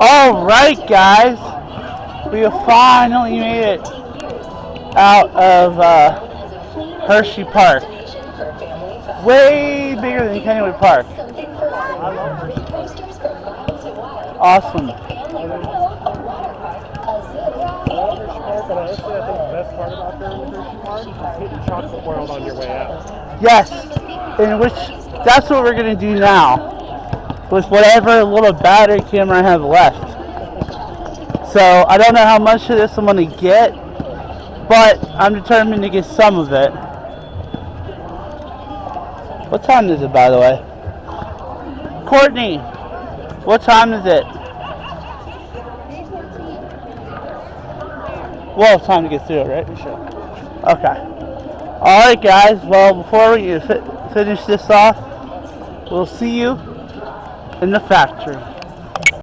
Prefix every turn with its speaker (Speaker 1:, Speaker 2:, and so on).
Speaker 1: Alright, guys, we have finally made it out of Hershey Park. Way bigger than Kennywood Park. Awesome.
Speaker 2: But honestly, I think the best part about going to Hershey Park is hitting Chocolate World on your way out.
Speaker 1: Yes, in which that's what we're going to do now with whatever little battery camera I have left. So I don't know how much of this I'm going to get, but I'm determined to get some of it. What time is it, by the way? Courtney, what time is it? Well, it's time to get through it, right?
Speaker 2: Sure.
Speaker 1: Okay. Alright, guys. Well, before we finish this off, we'll see you in the factory.